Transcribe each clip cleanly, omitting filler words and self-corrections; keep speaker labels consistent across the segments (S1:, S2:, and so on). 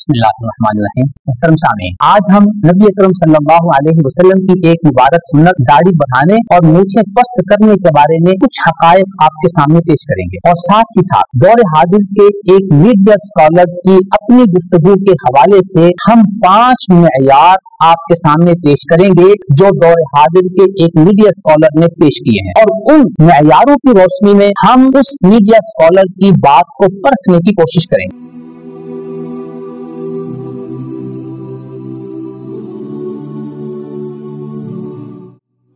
S1: बिस्मिल्लाहिर्रहमानिर्रहीम। मुहतरम सामीन, आज हम नबी अकरम सल्लल्लाहु अलैहि वसल्लम की एक मुबारक सुन्नत दाढ़ी बढ़ाने और मूछें पस्त करने के बारे में कुछ हकायक आपके सामने पेश करेंगे और साथ ही साथ दौर हाजिर के एक मीडिया स्कॉलर की अपनी गुफ्तगू के हवाले से हम 5 मेयार आपके सामने पेश करेंगे जो दौर हाजिर के एक मीडिया स्कॉलर ने पेश किए हैं और उन मेयारों की रोशनी में हम उस मीडिया स्कॉलर की बात को परखने की कोशिश करेंगे।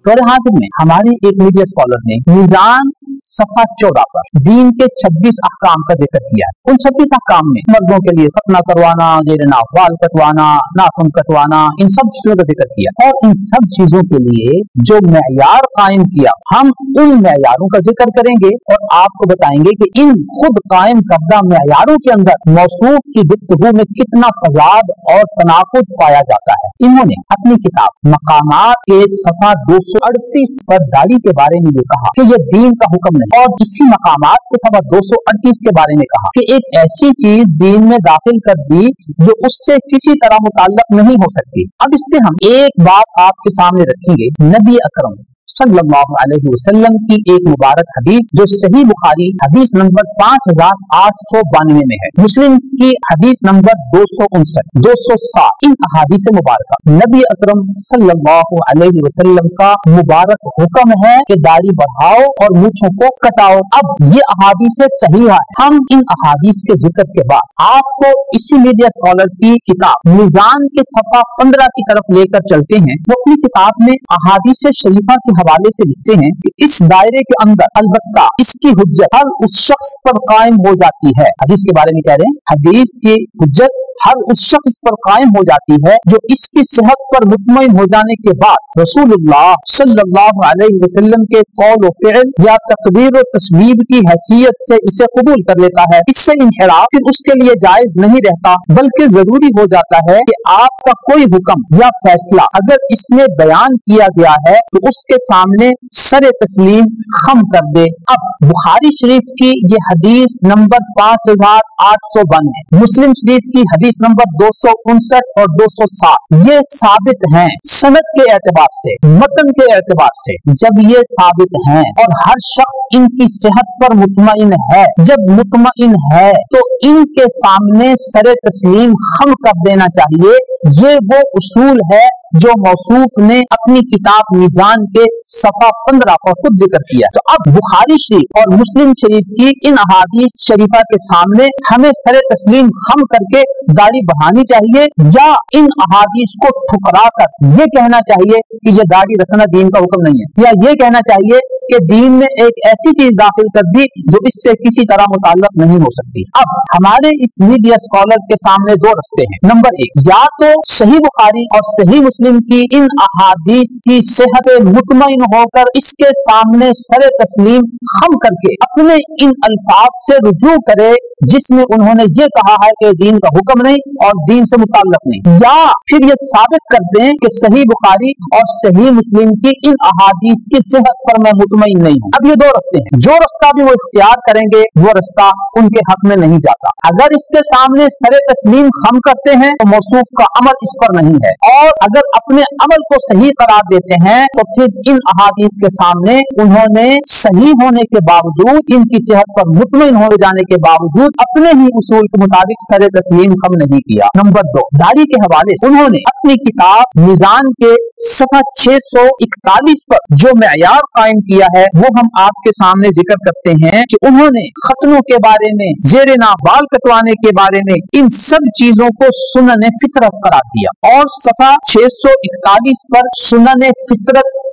S1: दौर हाजिर में हमारे एक मीडिया स्कॉलर ने मीजान सफा 14 पर दीन के 26 अहकाम का जिक्र किया है। उन 26 अहकाम में मर्दों के लिए खतना करवाना, गैर बाल कटवाना, नाखून कटवाना, इन सब चीजों का जिक्र किया और इन सब चीजों के लिए जो मेयार कायम किया, हम उन मेयारों का जिक्र करेंगे और आपको बताएंगे कि इन खुद कायम करदा मेयारों के अंदर मौसूफ की गुफ्तगू में कितना तजाद और तनाकुद पाया जाता है। इन्होंने अपनी किताब मकामात के सफा 238 पर दाढ़ी के बारे में ये कहा कि यह दीन का हुक्म नहीं, और इसी मकामात के सफा 238 के बारे में कहा कि एक ऐसी चीज दीन में दाखिल कर दी जो उससे किसी तरह मुताल्लक नहीं हो सकती। अब इसमें हम एक बात आपके सामने रखेंगे, नबी अकरम सल्लल्लाहु अलैहि वसल्लम की एक मुबारक हदीस जो सही बुखारी हदीस नंबर 5892 में है, मुस्लिम की हदीस नंबर 259, 207। इन अहादीस मुबारक नबी अकरम सल्लल्लाहु अलैहि वसल्लम का मुबारक हुक्म है कि दाढ़ी बढ़ाओ और मूछों को कटाओ। अब ये अहादीस सही है। हम इन अहादीस के जिक्र के बाद आपको इसी मीडिया स्कॉलर की किताब मीजान के सफा 15 की तरफ लेकर चलते हैं। वो अपनी किताब में अहादीस शरीफा के हवाले से लिखते हैं कि इस दायरे के अंदर अलबत्ता इसकी हुज्जत हर उस शख्स पर कायम हो जाती है। हदीस के बारे में कह रहे हैं, हदीस की हुज्जत हर उस शख्स पर कायम हो जाती है जो इसकी सेहत पर मुतमईन हो जाने के बाद रसूलुल्लाह सल्लल्लाहु अलैहि वसल्लम के कौल व फ़िल या तकरीर व तस्वीब की हैसियत से इसे कबूल कर लेता है। इससे इनहिराफ फिर उसके लिए जायज नहीं रहता, बल्कि जरूरी हो जाता है कि आपका कोई हुक्म या फैसला अगर इसमें बयान किया गया है तो उसके सामने सरे तस्लीम खम कर दे। अब बुखारी शरीफ की ये हदीस नंबर 5892 है, मुस्लिम शरीफ की हदीस नंबर 259 और 207 ये साबित हैं सनद के एतबार से, मतन के एतबार से। जब ये साबित हैं और हर शख्स इनकी सेहत पर मुतमईन है, जब मुतमईन है तो इनके सामने सरे तस्लीम खम कर देना चाहिए। ये वो उसूल है जो मौसूफ ने अपनी किताब मीजान के सफा 15 पर खुद जिक्र किया। तो अब बुखारी शरीफ और मुस्लिम शरीफ की इन अहादीस शरीफा के सामने हमें सरे तस्लीम खम करके दाढ़ी बढ़ानी चाहिए या इन अहादीस को ठुकरा कर ये कहना चाहिए कि ये दाढ़ी रखना दीन का हुक्म नहीं है, या ये कहना चाहिए कि दीन में एक ऐसी चीज दाखिल कर दी जो इससे किसी तरह मुताल्लक नहीं हो सकती। अब हमारे इस मीडिया स्कॉलर के सामने दो रस्ते हैं। नंबर एक, या तो सही बुखारी और सही मुस्लिम की इन अहादीस की सेहत मुतमईन होकर इसके सामने सरे तस्लीम खम करके अपने इन अल्फाज से रुजू करे जिसमें उन्होंने ये कहा है कि दीन का हुक्म नहीं और दीन से मुताल्लक नहीं, या फिर ये साबित कर दें कि सही बुखारी और सही मुस्लिम की इन अहादीस की सेहत पर मैं मुतमईन नहीं हूँ। अब ये दो रस्ते हैं, जो रास्ता भी वो इख्तियार करेंगे वो रास्ता उनके हक में नहीं जाता। अगर इसके सामने सरे तस्लीम खम करते हैं तो मौसूफ का अमल इस पर नहीं है, और अगर अपने अमल को सही करार देते हैं तो फिर इन अहादीस के सामने उन्होंने सही होने के बावजूद, इनकी सेहत पर मुतमईन हो जाने के बावजूद अपने ही उसूल के मुताबिक सरे तस्लीम खम नहीं किया। नंबर 2, दाढ़ी के हवाले से उन्होंने अपनी किताब मीजान के सफा 641 पर जो मेयार कायम किया है वो हम आपके सामने जिक्र करते हैं कि उन्होंने खतनों के बारे में, जेरे ना बाल कटवाने के बारे में, इन सब चीजों को सुनने फितरत करार दिया, और सफा 641 पर सुनने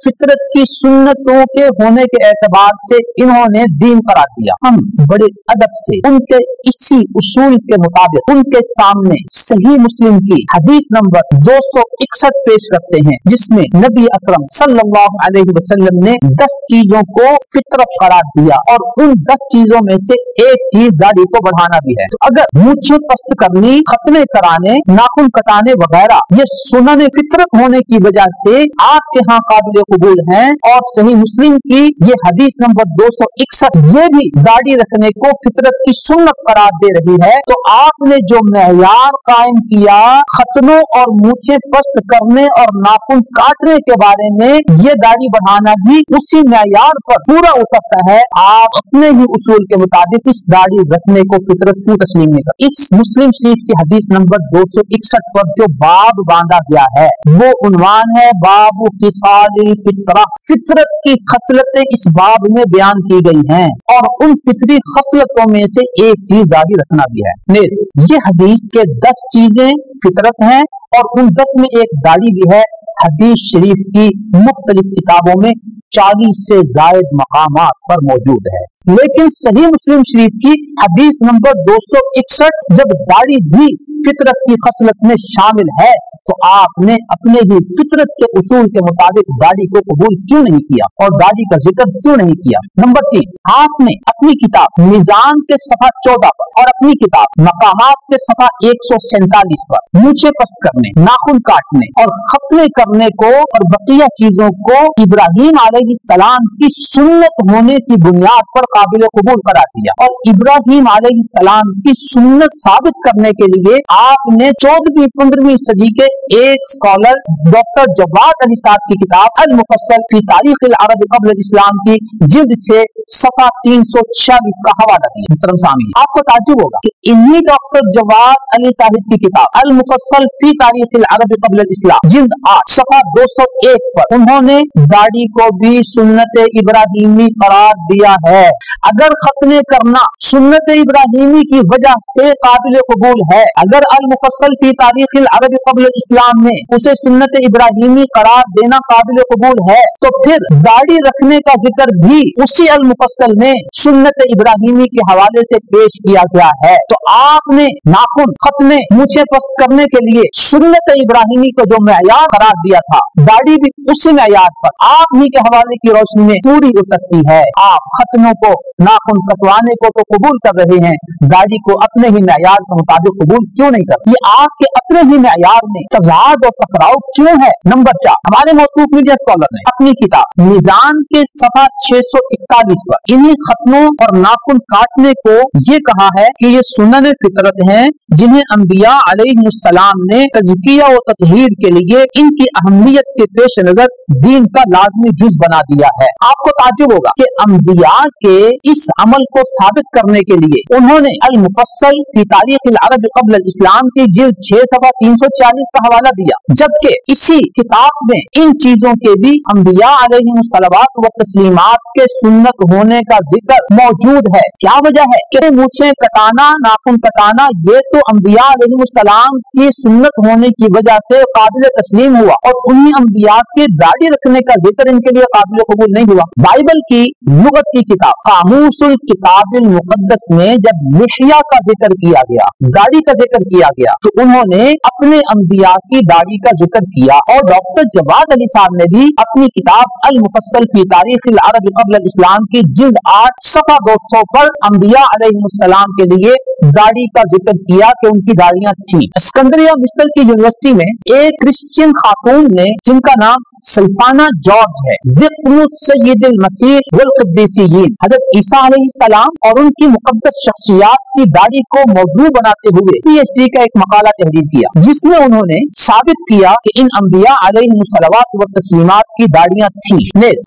S1: फितरत की सुन्नतों के होने के एतबार से इन्होंने दीन करार दिया। हम बड़े अदब से उनके इसी उसूल के मुताबिक उनके सामने सही मुस्लिम की हदीस नंबर 261 पेश करते हैं जिसमें नबी अकरम सल्लल्लाहु अलैहि वसल्लम ने 10 चीजों को फितरत करार दिया और उन 10 चीजों में से एक चीज दाढ़ी को बढ़ाना भी है। तो अगर मूछें पस्त करनी, खतने कराने, नाखून कटाने वगैरह ये सुनने फितरत फितरत होने की वजह से आपके यहाँ काबिल कबूल हैं। और सही मुस्लिम की ये हदीस नंबर 261 ये भी दाढ़ी रखने को फितरत की सुन्नत करार दे रही है। तो आपने जो मेयार कायम किया खतनों और मूछें पस्त करने और नाखून काटने के बारे में, ये दाढ़ी बढ़ाना भी उसी मेयार पर पूरा उतरता है। आप अपने ही उसूल के मुताबिक इस दाढ़ी रखने को फितरत क्यों तस्लीम नहीं कर। इस मुस्लिम शरीफ की हदीस नंबर 261 पर जो बाब बांधा गया है वो उन्वान है बाबू फिसालिल फितरा। फितरत की खसलतें इस बाब में बयान की गई हैं और उन फितरी खसलतों में से एक चीज दाढ़ी रखना भी है। ये हदीस के 10 चीजें फितरत हैं और उन 10 में एक दाढ़ी भी है। हदीस शरीफ की मुख्तलिफ किताबों में 40 से जायद मकामात पर मौजूद है। लेकिन सही मुस्लिम शरीफ की हदीस नंबर 261 जब दाढ़ी भी फितरत की खसलत में शामिल है तो आपने अपने ही फितरत के उसूल के मुताबिक दाढ़ी को कबूल क्यों नहीं किया और दाढ़ी का जिक्र क्यों नहीं किया। नंबर 3, आपने अपनी किताब मीजान के सफा 14 पर और अपनी किताब मकामात के सफा 147 पर मूछें पस्त करने, नाखून काटने और खतने करने को और बकिया चीजों को इब्राहीम अलैहिस्सलाम की सुन्नत होने की बुनियाद पर काबिल कबूल करार दिया। और इब्राहीम अलैहिस्सलाम की सुन्नत साबित करने के लिए आपने 14वीं-15वीं सदी के एक स्कॉलर डॉक्टर जवाद अली साहब की किताब अल मुफस्सल फी तारीख अल अरब क़ब्ल अल इस्लाम की जिल्द 6 सफा 346 का हवाला दिया। मुहतरम सामीन, आपको ताज्जुब होगा कि इन्हीं डॉक्टर जवाद अली साहब की किताब अल मुफस्सल फी तारीख अल अरब क़ब्ल अल इस्लाम जिल्द 8 सफा 201 पर उन्होंने दाढ़ी को भी सुन्नत इब्राहीमी करार दिया है। अगर खतने करना सुन्नत इब्राहीमी की वजह से काबिल कबूल है, अगर अल मुफस्सल फी तारीख अल अरब क़ब्ल अल इस्लाम में उसे सुन्नत इब्राहीमी करार देना काबिल कबूल है, तो फिर दाढ़ी रखने का जिक्र भी उसी अल मुफस्सल में सुन्नत इब्राहीमी के हवाले से पेश किया गया है। तो आपने नाखून, खतने, मूछें पस्त करने के लिए सुन्नत इब्राहीमी को जो मेयार करार दिया था, दाढ़ी भी उसी मेयार पर आप ही के हवाले की रोशनी में पूरी उतरती है। आप खतनों को, नाखून कटवाने को तो कबूल कर रहे हैं, दाढ़ी को अपने ही मेयार के मुताबिक कबूल क्यों नहीं कर। ये आपके अपने ही मेयार में तज़ाद और टकराव क्यों है। नंबर 4, हमारे मौसूफ मीडिया स्कॉलर ने अपनी किताब मीजान के सफा 641 पर इन्हीं खतनों और नाखून काटने को ये कहा है कि ये सुनन फितरत हैं जिन्हें अंबिया अलैहिस्सलाम ने तज़किया व ततहीर के लिए इनकी अहमियत के पेश नजर दीन का लाजमी जुज बना दिया है। आपको ताज्जुब होगा कि अंबिया के इस अमल को साबित करने के लिए उन्होंने अल मुफस्सल फी तारीख अल अरब क़ब्ल अल इस्लाम की जिल्द 6 सफा 340 का हवाला दिया, जबकि इसी किताब में इन चीजों के भी अंबिया अलैहिमुस्सलावात व तस्लीमात के सुन्नत होने का जिक्र मौजूद है। क्या वजह है कि मूछें कटाना, नाखून कटाना ये तो अंबिया अलैहिमुस्सलाम की सुन्नत होने की वजह से काबिल तस्लीम हुआ और उन्हीं अंबिया की दाढ़ी रखने का जिक्र इनके लिए काबिल कबूल नहीं हुआ। बाइबल की लुगत की किताब कामूसुल किताबिल मुक़द्दस में जब लिहिया का जिक्र किया गया, दाढ़ी का जिक्र किया गया, तो उन्होंने अपने अंबिया की दाढ़ी का जिक्र किया। और डॉक्टर जवाद अली साहब ने भी अपनी किताब अल मुफस्सल फी तारीख अल अरब क़ब्ल अल इस्लाम की जिल्द 8 सफा 200 पर अंबिया अलैहिमुस्सलाम के लिए दाढ़ी का जिक्र किया कि उनकी दाढ़ियां थी। सिकंदरिया मिस्र की यूनिवर्सिटी में एक क्रिश्चियन खातून ने जिनका नाम सल्फाना जॉर्ज है, सय्यदुल मसीह वल क़ुद्दीसीयीन हज़रत ईसा अलैहिस्सलाम और उनकी मुक़द्दस शख्सियात की दाढ़ी को मौजू बनाते हुए PhD का एक मकाला तहरीर किया, जिसमें उन्होंने साबित किया कि इन अंबिया अलैहिमुस्सलावात व तस्लीमात की दाढ़ियां थी।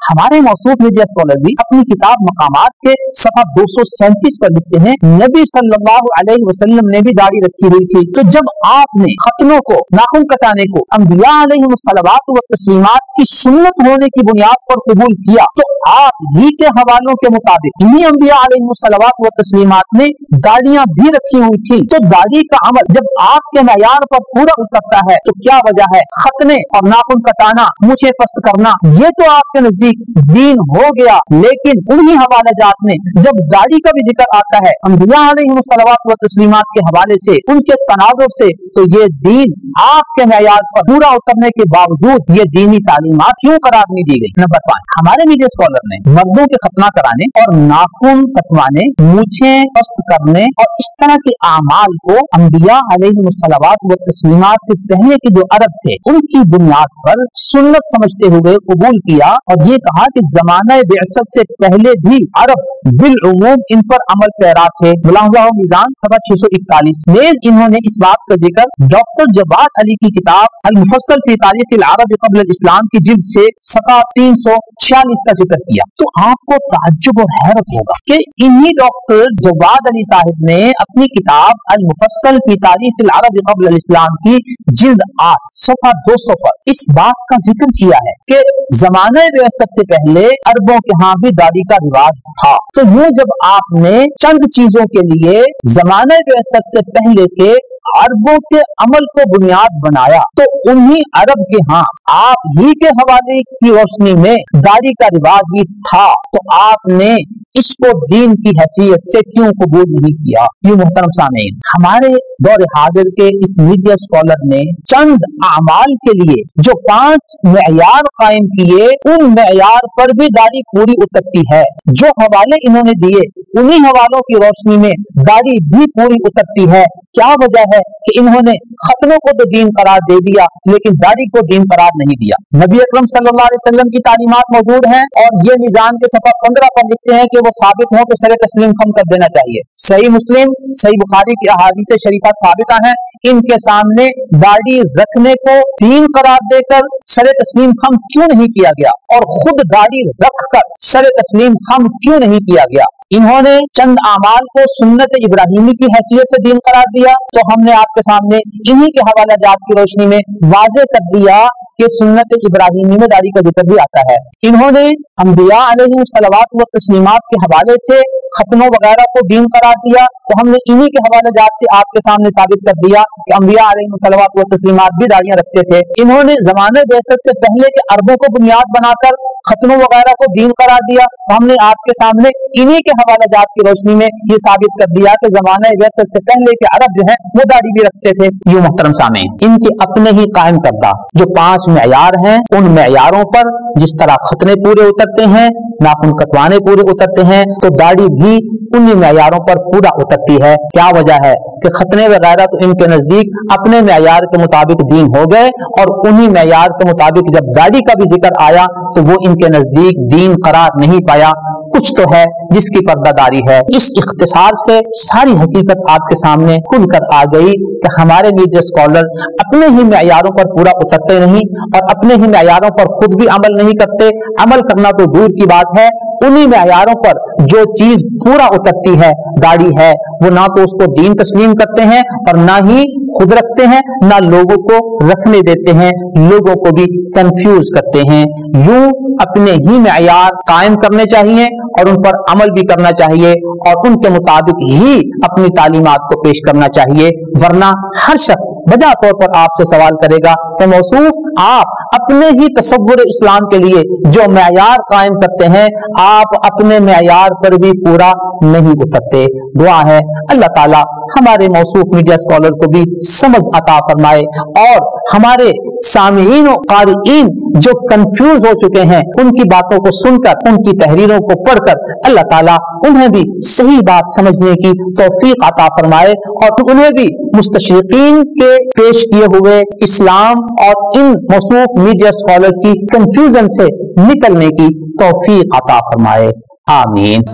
S1: हमारे मौसूफ मीडिया स्कॉलर भी अपनी किताब मकामात के सफा 237 पर लिखते हैं, नबी सल्लल्लाहु अलैहि वसल्लम ने भी दाढ़ी रखी हुई थी। तो जब आपने खतनों को, नाखून कटाने को अंबिया अलैहिमुस्सलावात व तस्लीमात की सुन्नत होने की बुनियाद पर कबूल किया, तो आप ही के हवालों के मुताबिक इन्हीं अंबिया अलैहिमुस्सलावात व तस्लीमात ने दाढ़ियां भी रखी हुई थी। तो दाढ़ी का अमल जब आपके मयार पर पूरा उतरता है तो क्या वजह है खतने और नाखून कटाना, मूछें पस्त करना, ये तो आपके नजदीक दीन हो गया। लेकिन उन्हीं हवाले जात में जब दाढ़ी का भी जिक्र आता है अंबिया अलैहिमुस्सलावात व तस्लीमात के हवाले से, उनके तनाजुर से, तो ये दीन आपके मयार पर पूरा उतरने के बावजूद ये दीनी तालीमात क्यों करार नहीं दी गई। नंबर 5, हमारे मीडिया स्कॉलर ने मर्दों के खतना कराने और नाखून कटवाने, मूछें पस्त करने और इस तरह के आमाल को अंबिया अलैहिस्सलावात व तस्लीमात से पहले के जो अरब थे उनकी बुनियाद पर सुन्नत समझते हुए कबूल किया और ये कहा कि जमाना बिअसत से पहले भी अरब बिलउमूम इन पर अमल पैरा थे। मुलाहजा हो मीज़ान सफ़ा 641 नेज़ इन्होंने इस बात का जिक्र डॉक्टर जवाद अली की किताब अल मुफस्सल फी तारीख अल अरब क़ब्ल अल इस्लाम की जिल्द से सफ़ा 346 का जिक्र किया। तो आपको ताज्जुब और हैरत होगा कि इन्हीं डॉक्टर जवाद अली साहिब ने अपनी किताब अल मुफस्सल फी तारीख अल अरब क़ब्ल अल इस्लाम की जिल्द 8 सफ़ा 200 पर इस बात का जिक्र किया है कि ज़माने बिअसत से पहले अरबों के यहाँ भी दाढ़ी का रिवाज था। तो यूं जब आपने चंद चीजों के लिए ज़माने बिअसत से पहले के अरबों के अमल को बुनियाद बनाया तो उन्हीं अरब के यहाँ आप ही के हवाले की रोशनी में दाढ़ी का रिवाज भी था, तो आपने इसको दीन की हैसियत से क्यों कबूल नहीं किया। ये मोहतरम सामीन, हमारे दौर हाजिर के इस मीडिया स्कॉलर ने चंद अमाल के लिए जो 5 मेयार कायम किए उन मेयार पर भी दाढ़ी पूरी उतरती है। जो हवाले इन्होंने दिए उन्हीं हवालों की रोशनी में दाढ़ी भी पूरी उतरती है। क्या वजह है कि इन्होंने खतनों को तो दीन करार दे दिया लेकिन दाढ़ी को दीन करार नहीं दिया। नबी अकरम सल्लल्लाहु अलैहि वसल्लम की तालीमात मौजूद हैं और ये मीज़ान के सफ़ा 15 पर लिखते हैं कि वो साबित हो तो सरे तस्लीम खम कर देना चाहिए। सही मुस्लिम सही बुखारी की अहादीस शरीफा साबिता है, इनके सामने दाढ़ी रखने को दीन करार देकर सरे तस्लीम खम क्यों नहीं किया गया और खुद दाढ़ी रखकर सरे तस्लीम खम क्यों नहीं किया गया। इन्होंने चंद आमाल को सुन्नत इब्राहिमी की हैसियत से दीन करार दिया तो हमने आपके सामने इन्हीं के हवाला जात की रोशनी में वाज़े कर दिया कि सुन्नत इब्राहिमी में दाढ़ी का जिक्र भी आता है। इन्होंने अंबिया अलैहिस्सलावात व तस्लीमात के हवाले से खतनों वगैरह को दीन करार दिया तो हमने इन्हीं के हवाले जात से आपके सामने साबित कर दिया कि अंबिया अलैहिस्सलावात व तस्लीमात भी दाढ़ियां रखते थे। इन्होंने ज़माने बिअसत से पहले के अरबों को बुनियाद बनाकर खतनों वगैरह को दीन करार दिया तो हमने आपके सामने इन्हीं के हवाले जात की रोशनी में ये साबित कर दिया कि ज़माने बिअसत से पहले के अरब जो है वो दाढ़ी भी रखते थे। यूं मोहतरम सामीन, इनके अपने ही कायम करदा जो 5 मेयार हैं उन मेयारों पर जिस तरह खतने पूरे उतरते हैं, नाखून कटवाने पूरे उतरते हैं, तो दाढ़ी भी उन्हीं मेयारों पर पूरा उतरती है। क्या वजह है कि खतने वगैरह तो इनके नजदीक अपने मेयार के मुताबिक दीन हो गए और उन्हीं मेयार के मुताबिक जब दाढ़ी का भी जिक्र आया तो वो इनके नजदीक दीन करार नहीं पाया। कुछ तो है जिसकी पर्दादारी है। इस इख्तिसार से सारी हकीकत आपके सामने खुलकर आ गई कि हमारे मीडिया स्कॉलर अपने ही मेयारों पर पूरा उतरते नहीं और अपने ही मेयारों पर खुद भी अमल नहीं करते। अमल करना तो दूर की बात है, उन्हीं मेयारों पर जो चीज पूरा उतरती है दाढ़ी है वो ना तो उसको दीन तस्लीम करते हैं और ना ही खुद रखते हैं, ना लोगों को रखने देते हैं, लोगों को भी कंफ्यूज करते हैं। यूं अपने ही मेयार कायम करने चाहिए और उन पर अमल भी करना चाहिए और उनके मुताबिक ही अपनी तालीमात को पेश करना चाहिए, वरना हर शख्स बजा तौर पर आपसे सवाल करेगा कि मौसूफ आप अपने ही तसव्वुर इस्लाम के लिए जो मेयार कायम करते हैं आप अपने मेयार पर भी पूरा नहीं उतरते। दुआ है अल्लाह ताला हमारे मौसूफ मीडिया स्कॉलर को भी समझ अता फरमाए और हमारे सामीईन और क़ारिईन जो कंफ्यूज हो चुके हैं उनकी बातों को सुनकर उनकी तहरीरों को पढ़कर अल्लाह ताला उन्हें भी सही बात समझने की तौफीक अता फरमाए और उन्हें भी मुस्तशरिकीन के पेश किए हुए इस्लाम और इन मौसूफ मीडिया स्कॉलर की कंफ्यूजन से निकलने की तौफीक अता फरमाए। आमीन।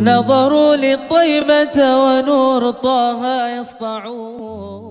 S2: नज़रू लित्तयबत व नूर ताहा यस्तऊन।